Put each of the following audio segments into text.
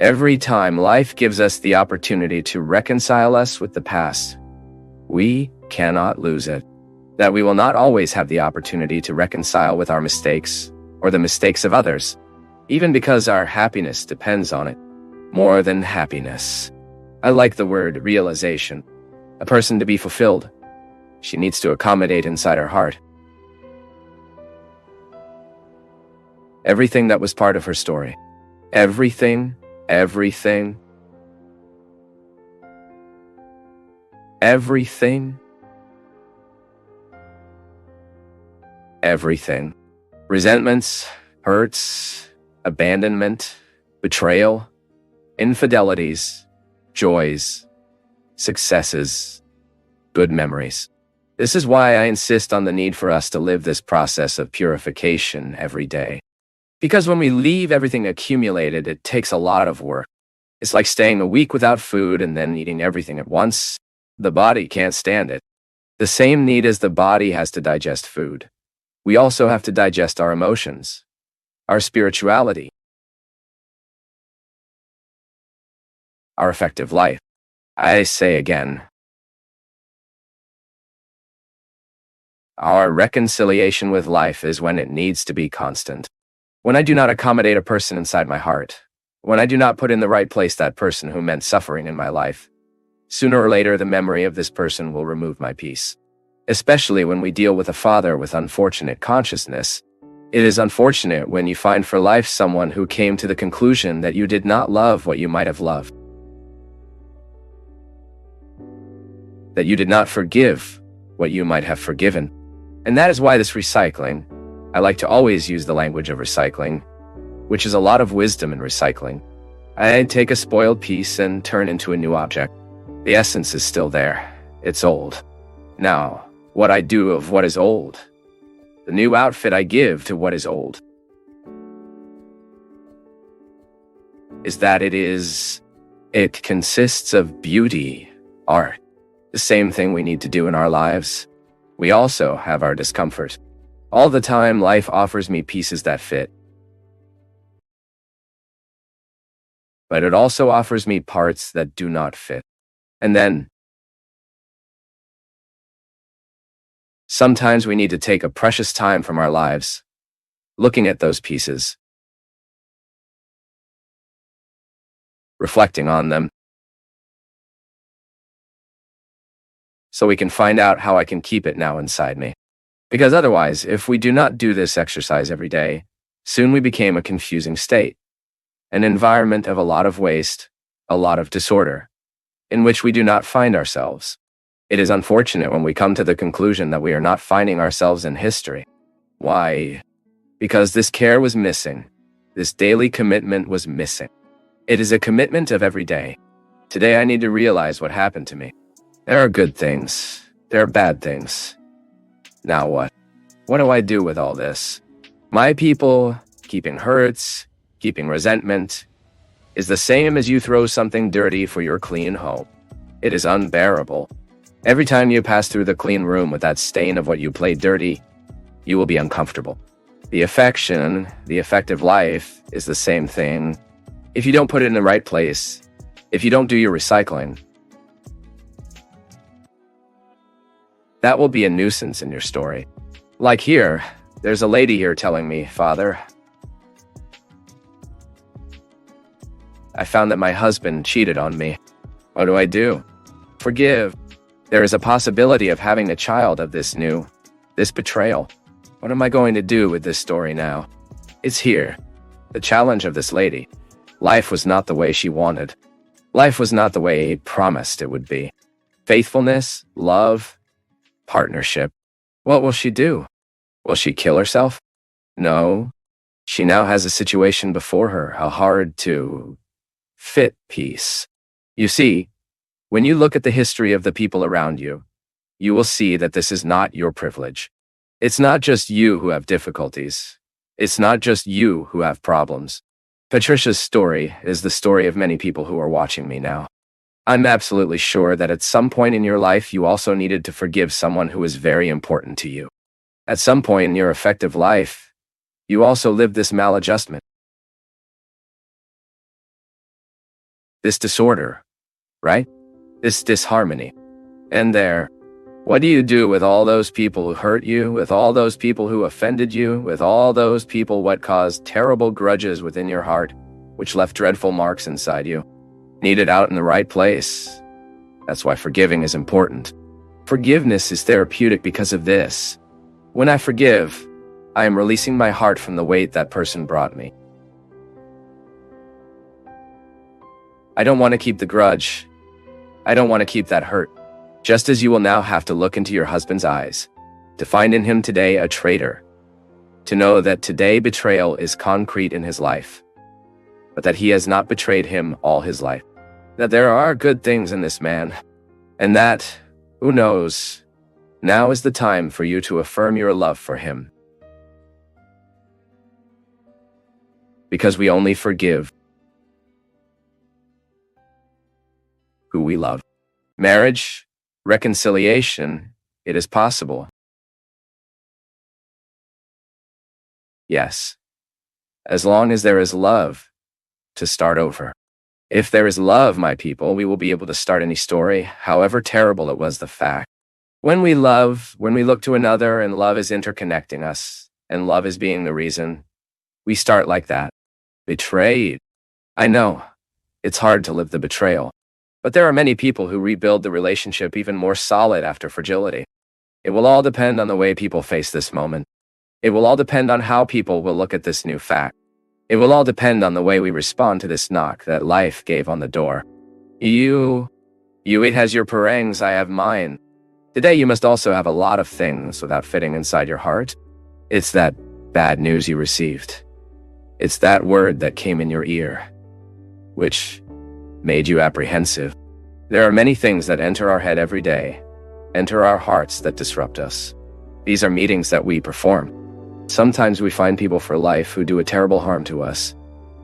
Every time life gives us the opportunity to reconcile us with the past, we cannot lose it. That we will not always have the opportunity to reconcile with our mistakes or the mistakes of others, even because our happiness depends on it. More than happiness. I like the word realization. A person to be fulfilled, she needs to accommodate inside her heart everything that was part of her story. Everything. Everything. Resentments, hurts, abandonment, betrayal, infidelities, joys, successes, good memories. This is why I insist on the need for us to live this process of purification every day. Because when we leave everything accumulated, it takes a lot of work. It's like staying a week without food and then eating everything at once. The body can't stand it. The same need as the body has to digest food. We also have to digest our emotions, our spirituality, our effective life. I say again, our reconciliation with life is when it needs to be constant. When I do not accommodate a person inside my heart, when I do not put in the right place that person who meant suffering in my life, sooner or later the memory of this person will remove my peace. Especially when we deal with a father with unfortunate consciousness. It is unfortunate when you find for life someone who came to the conclusion that you did not love what you might have loved. That you did not forgive what you might have forgiven. And that is why this recycling, I like to always use the language of recycling, which is a lot of wisdom in recycling. I take a spoiled piece and turn into a new object. The essence is still there. It's old. Now, what I do of what is old, the new outfit I give to what is old, is that it consists of beauty, art. The same thing we need to do in our lives. We also have our discomfort. All the time, life offers me pieces that fit. But it also offers me parts that do not fit. And then, sometimes we need to take a precious time from our lives, looking at those pieces, reflecting on them, so we can find out how I can keep it now inside me. Because otherwise, if we do not do this exercise every day, soon we became a confusing state, an environment of a lot of waste, a lot of disorder, in which we do not find ourselves. It is unfortunate when we come to the conclusion that we are not finding ourselves in history. Why? Because this care was missing. This daily commitment was missing. It is a commitment of every day. Today I need to realize what happened to me. There are good things. There are bad things. Now what? What do I do with all this? My people, keeping hurts, keeping resentment, is the same as you throw something dirty for your clean home. It is unbearable. Every time you pass through the clean room with that stain of what you played dirty, you will be uncomfortable. The affection, the effective life, is the same thing. If you don't put it in the right place, if you don't do your recycling, that will be a nuisance in your story. Like here, there's a lady here telling me, Father, I found that my husband cheated on me. What do I do? Forgive. There is a possibility of having a child of this betrayal. What am I going to do with this story now? It's here. The challenge of this lady. Life was not the way she wanted. Life was not the way he promised it would be. Faithfulness, love, partnership. What will she do? Will she kill herself? No. She now has a situation before her, a hard-to-fit piece. You see, when you look at the history of the people around you, you will see that this is not your privilege. It's not just you who have difficulties. It's not just you who have problems. Patricia's story is the story of many people who are watching me now. I'm absolutely sure that at some point in your life, you also needed to forgive someone who is very important to you. At some point in your effective life, you also lived this maladjustment. this disorder, right? This disharmony. And what do you do with all those people who hurt you, with all those people who offended you, with all those people what caused terrible grudges within your heart, which left dreadful marks inside you? Need it out in the right place. That's why forgiving is important. Forgiveness is therapeutic because of this. When I forgive, I am releasing my heart from the weight that person brought me. I don't want to keep the grudge. I don't want to keep that hurt. Just as you will now have to look into your husband's eyes, to find in him today a traitor, to know that today betrayal is concrete in his life, but that he has not betrayed him all his life, that there are good things in this man, and that, who knows, now is the time for you to affirm your love for him. Because we only forgive who we love. Marriage, reconciliation, it is possible. Yes, as long as there is love to start over. If there is love, my people, we will be able to start any story, however terrible it was the fact. When we love, when we look to another and love is interconnecting us, and love is being the reason, we start like that. Betrayed. I know, it's hard to live the betrayal. But there are many people who rebuild the relationship even more solid after fragility. It will all depend on the way people face this moment. It will all depend on how people will look at this new fact. It will all depend on the way we respond to this knock that life gave on the door. You it has your parangs, I have mine. Today you must also have a lot of things without fitting inside your heart. It's that bad news you received. It's that word that came in your ear, which made you apprehensive. There are many things that enter our head every day, enter our hearts that disrupt us. These are meetings that we perform. Sometimes we find people for life who do a terrible harm to us.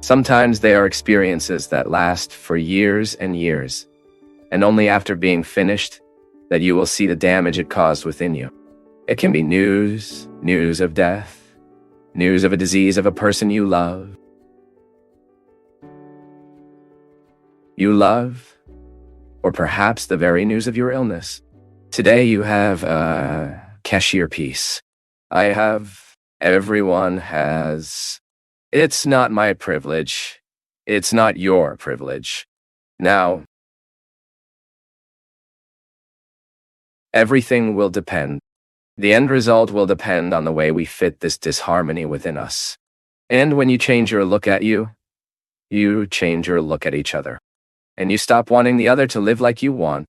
Sometimes they are experiences that last for years and years, and only after being finished that you will see the damage it caused within you. It can be news of death, news of a disease of a person you love. Or perhaps the very news of your illness. Today you have a cashier piece. Everyone has. It's not my privilege. It's not your privilege. Now, everything will depend. The end result will depend on the way we fit this disharmony within us. And when you change your look at you change your look at each other. And you stop wanting the other to live like you want.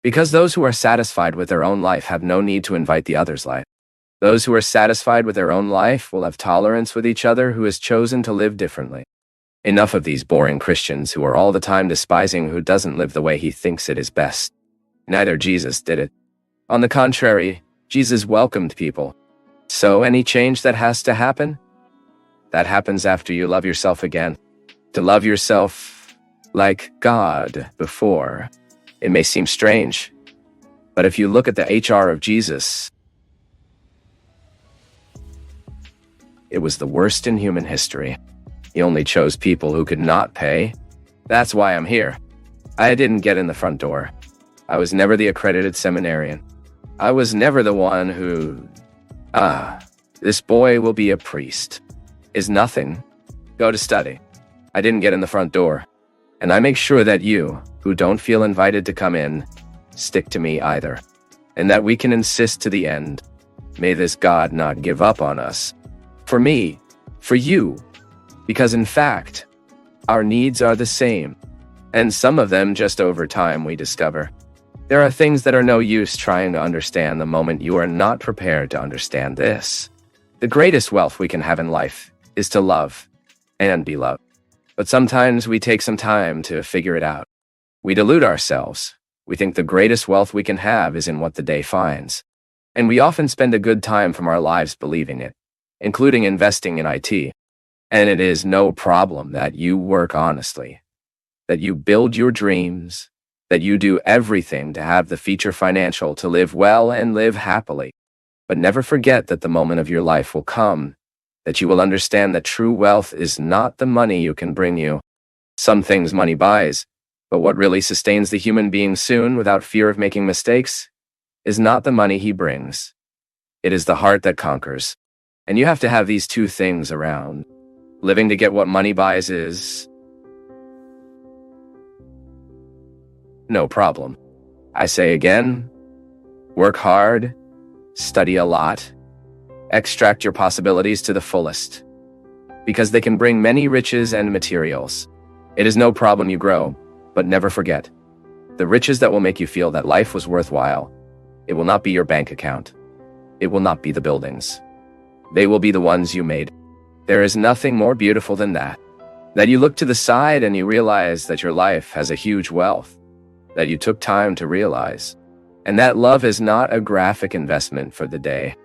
Because those who are satisfied with their own life have no need to invite the other's life. Those who are satisfied with their own life will have tolerance with each other who has chosen to live differently. Enough of these boring Christians who are all the time despising who doesn't live the way he thinks it is best. Neither Jesus did it. On the contrary, Jesus welcomed people. So any change that has to happen, that happens after you love yourself again. To love yourself like God before. It may seem strange, but if you look at the HR of Jesus, it was the worst in human history. He only chose people who could not pay. That's why I'm here. I didn't get in the front door. I was never the accredited seminarian. I was never the one who, this boy will be a priest. Is nothing. Go to study. I didn't get in the front door. And I make sure that you, who don't feel invited to come in, stick to me either. And that we can insist to the end. May this God not give up on us. For me, for you. Because in fact, our needs are the same. And some of them just over time we discover. There are things that are no use trying to understand the moment you are not prepared to understand this. The greatest wealth we can have in life is to love and be loved. But sometimes we take some time to figure it out. We delude ourselves. We think the greatest wealth we can have is in what the day finds. And we often spend a good time from our lives believing it, including investing in IT. And it is no problem that you work honestly, that you build your dreams, that you do everything to have the future financial to live well and live happily. But never forget that the moment of your life will come, that you will understand that true wealth is not the money you can bring you. Some things money buys, But what really sustains the human being soon, without fear of making mistakes, is not the money he brings. It is the heart that conquers. And you have to have these two things around. Living to get what money buys is no problem. I say again, work hard, study a lot, extract your possibilities to the fullest, because they can bring many riches and materials. It is no problem you grow, but never forget, the riches that will make you feel that life was worthwhile, it will not be your bank account. It will not be the buildings. They will be the ones you made. There is nothing more beautiful than that you look to the side and you realize that your life has a huge wealth that you took time to realize. And that love is not a graphic investment for the day.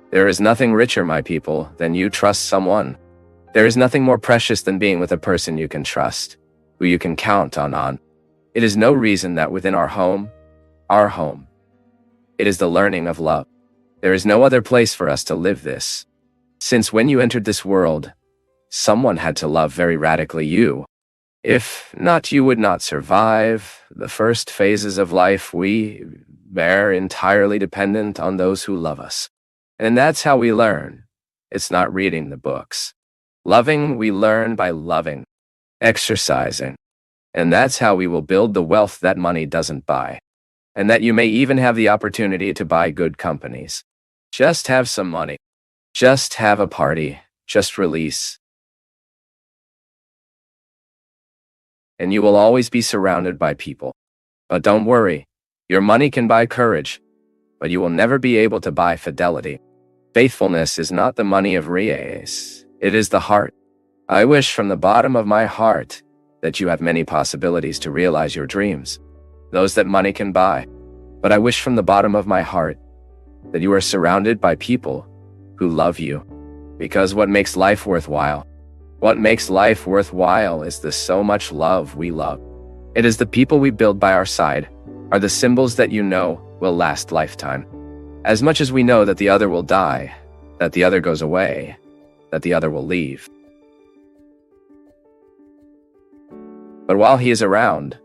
There is nothing richer, my people, than you trust someone. There is nothing more precious than being with a person you can trust, who you can count on. It is no reason that within our home, it is the learning of love. There is no other place for us to live this. Since when you entered this world, someone had to love very radically you. If not, you would not survive. The first phases of life we bear entirely dependent on those who love us. And that's how we learn. It's not reading the books. Loving, we learn by loving, exercising. And that's how we will build the wealth that money doesn't buy. And that you may even have the opportunity to buy good companies. Just have some money. Just have a party. Just release. And you will always be surrounded by people. But don't worry, your money can buy courage, but you will never be able to buy fidelity. Faithfulness is not the money of riches, it is the heart. I wish from the bottom of my heart that you have many possibilities to realize your dreams, those that money can buy. But I wish from the bottom of my heart that you are surrounded by people who love you, because what makes life worthwhile? What makes life worthwhile is the so much love we love. It is the people we build by our side, are the symbols that you know will last lifetime. As much as we know that the other will die, that the other goes away, that the other will leave. But while he is around,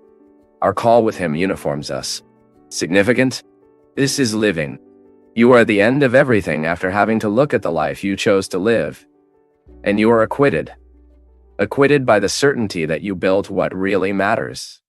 our call with him uniforms us. Significant? This is living. You are the end of everything after having to look at the life you chose to live. And you are acquitted. Acquitted by the certainty that you built what really matters.